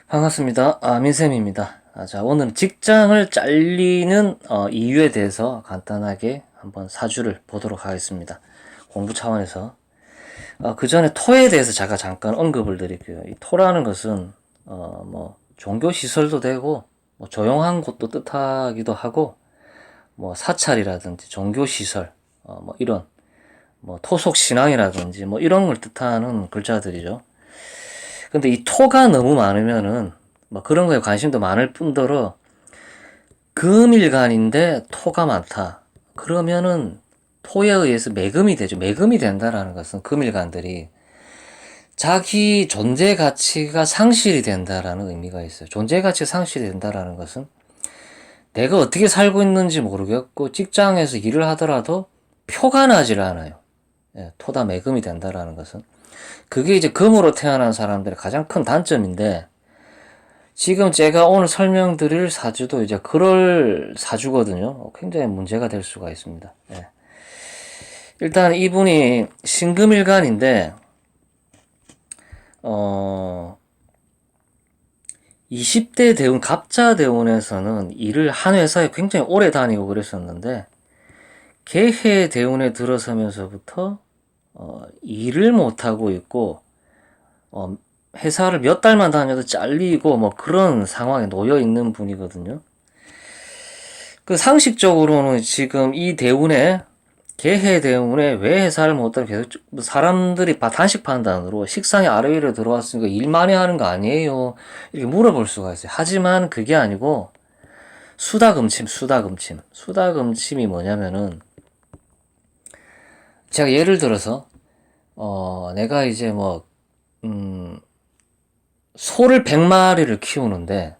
반갑습니다. 민쌤입니다. 자, 오늘 직장을 잘리는 이유에 대해서 간단하게 한번 사주를 보도록 하겠습니다. 공부 차원에서. 그 전에 토에 대해서 제가 잠깐 언급을 드릴게요. 이 토라는 것은, 종교시설도 되고, 조용한 곳도 뜻하기도 하고, 사찰이라든지 종교시설, 이런, 토속신앙이라든지, 이런 걸 뜻하는 글자들이죠. 근데 이 토가 너무 많으면은 그런 거에 관심도 많을 뿐더러 금일간인데 토가 많다. 그러면은 토에 의해서 매금이 되죠. 매금이 된다라는 것은 금일간들이 자기 존재 가치가 상실이 된다라는 의미가 있어요. 존재 가치가 상실이 된다라는 것은 내가 어떻게 살고 있는지 모르겠고 직장에서 일을 하더라도 표가 나질 않아요. 토다 매금이 된다라는 것은 그게 이제 금으로 태어난 사람들의 가장 큰 단점인데 지금 제가 오늘 설명드릴 사주도 이제 그럴 사주거든요. 굉장히 문제가 될 수가 있습니다. 일단 이분이 신금일간인데 20대 대운 갑자 대운에서는 일을 한 회사에 굉장히 오래 다니고 그랬었는데 개해 대운에 들어서면서부터 일을 못하고 있고, 회사를 몇 달만 다녀도 잘리고, 그런 상황에 놓여 있는 분이거든요. 그 상식적으로는 지금 이 대운에, 개해 대운에 왜 회사를 못 다니고 계속 사람들이 단식 판단으로 식상에 아래 위로 들어왔으니까 일 많이 하는 거 아니에요? 이렇게 물어볼 수가 있어요. 하지만 그게 아니고, 수다금침이 뭐냐면은, 제가 예를 들어서 내가 이제 소를 100마리를 키우는데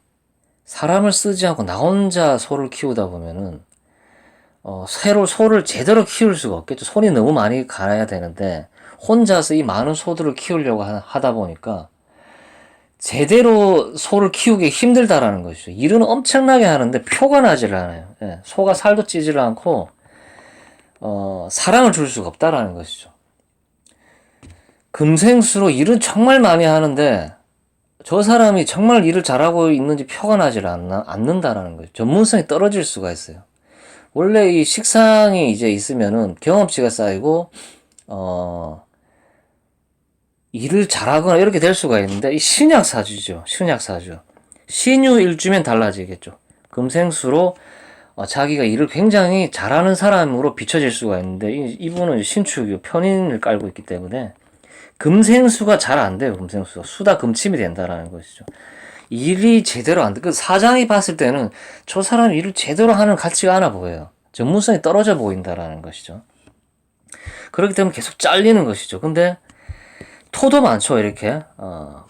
사람을 쓰지 않고 나 혼자 소를 키우다 보면은 소를 제대로 키울 수가 없겠죠. 손이 너무 많이 가야 되는데 혼자서 이 많은 소들을 키우려고 하다 보니까 제대로 소를 키우기 힘들다라는 것이죠. 일은 엄청나게 하는데 표가 나질 않아요. 소가 살도 찌질 않고 사랑을 줄 수가 없다라는 것이죠. 금생수로 일은 정말 많이 하는데 저 사람이 정말 일을 잘하고 있는지 표가 나질 않는다라는 거죠. 전문성이 떨어질 수가 있어요. 원래 이 식상이 이제 있으면은 경험치가 쌓이고 일을 잘하거나 이렇게 될 수가 있는데 이 신약사주죠. 신약사주. 신유일주면 달라지겠죠. 금생수로 자기가 일을 굉장히 잘하는 사람으로 비춰질 수가 있는데 이분은 신축이요. 편인을 깔고 있기 때문에 금생수가 잘 안 돼요. 금생수가 수다 금침이 된다라는 것이죠. 일이 제대로 안 돼. 그 사장이 봤을 때는 저 사람이 일을 제대로 하는 가치가 않아 보여요. 전문성이 떨어져 보인다라는 것이죠. 그렇기 때문에 계속 잘리는 것이죠. 근데 토도 많죠. 이렇게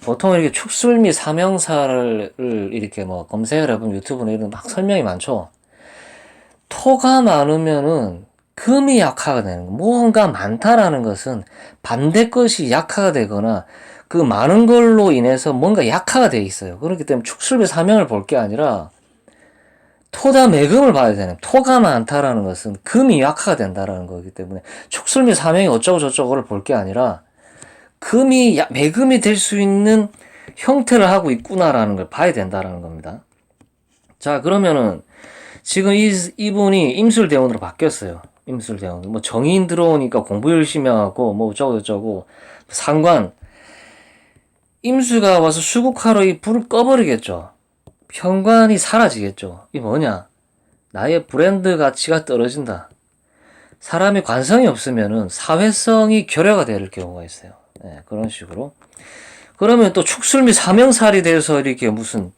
보통 이렇게 축술미 삼형사를 이렇게 검색을 해보면 유튜브나 이런 막 설명이 많죠. 토가 많으면은 금이 약화가 되는 거. 뭔가 많다라는 것은 반대 것이 약화가 되거나 그 많은 걸로 인해서 뭔가 약화가 돼 있어요. 그렇기 때문에 축술배 사명을 볼 게 아니라 토다 매금을 봐야 되는. 토가 많다라는 것은 금이 약화가 된다라는 거기 때문에 축술배 사명이 어쩌고 저쩌고를 볼 게 아니라 금이 매금이 될 수 있는 형태를 하고 있구나라는 걸 봐야 된다라는 겁니다. 자, 그러면은 지금 이분이 임술대원으로 바뀌었어요. 임술대원. 정의인 들어오니까 공부 열심히 하고, 어쩌고, 상관. 임수가 와서 수국하러 이 불을 꺼버리겠죠. 현관이 사라지겠죠. 이게 뭐냐? 나의 브랜드 가치가 떨어진다. 사람이 관성이 없으면은 사회성이 결여가 될 경우가 있어요. 그런 식으로. 그러면 또 축술 및 사명살이 돼서 이렇게 무슨,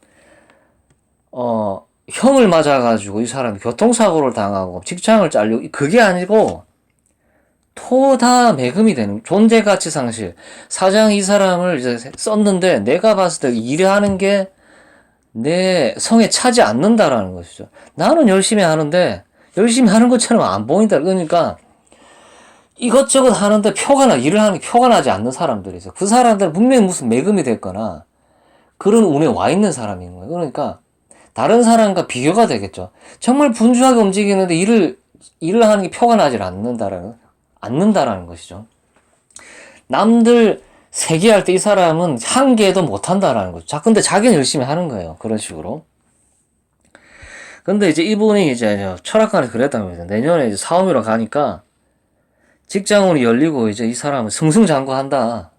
형을 맞아가지고 이 사람이 교통사고를 당하고 직장을 잘리고 그게 아니고 토다 매금이 되는 존재가치 상실. 사장이 이 사람을 이제 썼는데 내가 봤을 때 일하는 게 내 성에 차지 않는다라는 것이죠. 나는 열심히 하는데 열심히 하는 것처럼 안 보인다. 그러니까 이것저것 하는데 일을 하는 게 표가 나지 않는 사람들이 있어요. 그 사람들은 분명히 무슨 매금이 됐거나 그런 운에 와 있는 사람인 거예요. 그러니까 다른 사람과 비교가 되겠죠. 정말 분주하게 움직이는데 일을 하는 게 표가 나질 않는다라는 것이죠. 남들 세 개 할 때 이 사람은 한 개도 못 한다라는 거죠. 자, 근데 자기는 열심히 하는 거예요. 그런 식으로. 근데 이제 이분이 이제 철학관에서 그랬답니다. 내년에 이제 사업이러 가니까 직장운이 열리고 이제 이 사람은 승승장구한다.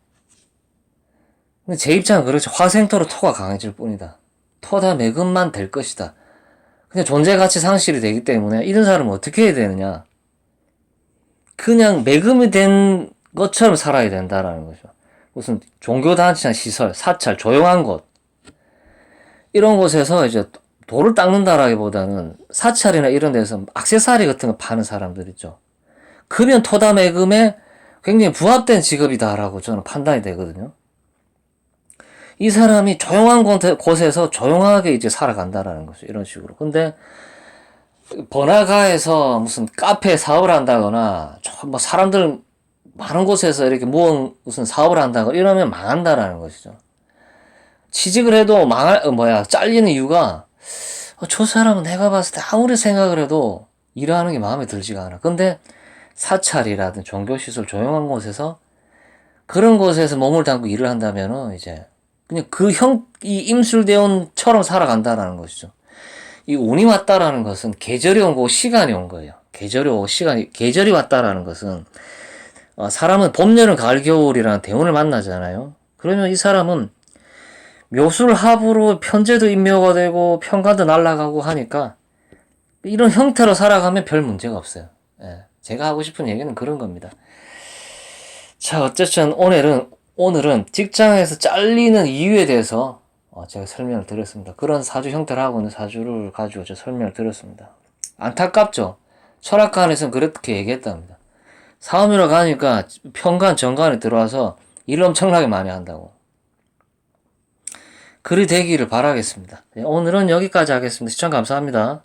근데 제 입장은 그렇죠. 화생토로 토가 강해질 뿐이다. 토다 매금만 될 것이다. 그냥 존재가치 상실이 되기 때문에 이런 사람은 어떻게 해야 되느냐. 그냥 매금이 된 것처럼 살아야 된다라는 거죠. 무슨 종교단체나 시설, 사찰, 조용한 곳 이런 곳에서 이제 돌을 닦는다라기보다는 사찰이나 이런 데서 액세서리 같은 거 파는 사람들 있죠. 그러면 토다 매금에 굉장히 부합된 직업이다라고 저는 판단이 되거든요. 이 사람이 조용한 곳에서 조용하게 이제 살아간다라는 거죠. 이런 식으로. 근데 번화가에서 무슨 카페 사업을 한다거나 뭐 사람들 많은 곳에서 이렇게 무슨 사업을 한다거나 이러면 망한다라는 것이죠. 취직을 해도 잘리는 이유가 저 사람은 내가 봤을 때 아무리 생각을 해도 일하는 게 마음에 들지가 않아. 근데 사찰이라든 종교시설 조용한 곳에서 그런 곳에서 몸을 담고 일을 한다면은 이제 그냥 이 임술대원처럼 살아간다라는 것이죠. 이 운이 왔다라는 것은 계절이 온 거고 시간이 온 거예요. 계절이 왔다라는 것은 사람은 봄, 여름, 가을, 겨울이라는 대운을 만나잖아요. 그러면 이 사람은 묘술합으로 편제도 인묘가 되고 편관도 날아가고 하니까 이런 형태로 살아가면 별 문제가 없어요. 예, 제가 하고 싶은 얘기는 그런 겁니다. 자, 어쨌든 오늘은 직장에서 잘리는 이유에 대해서 제가 설명을 드렸습니다. 그런 사주 형태를 하고 있는 사주를 가지고 제가 설명을 드렸습니다. 안타깝죠? 철학관에서는 그렇게 얘기했답니다. 사업이라 가니까 편관, 정관에 들어와서 일 엄청나게 많이 한다고. 그리 되기를 바라겠습니다. 네, 오늘은 여기까지 하겠습니다. 시청 감사합니다.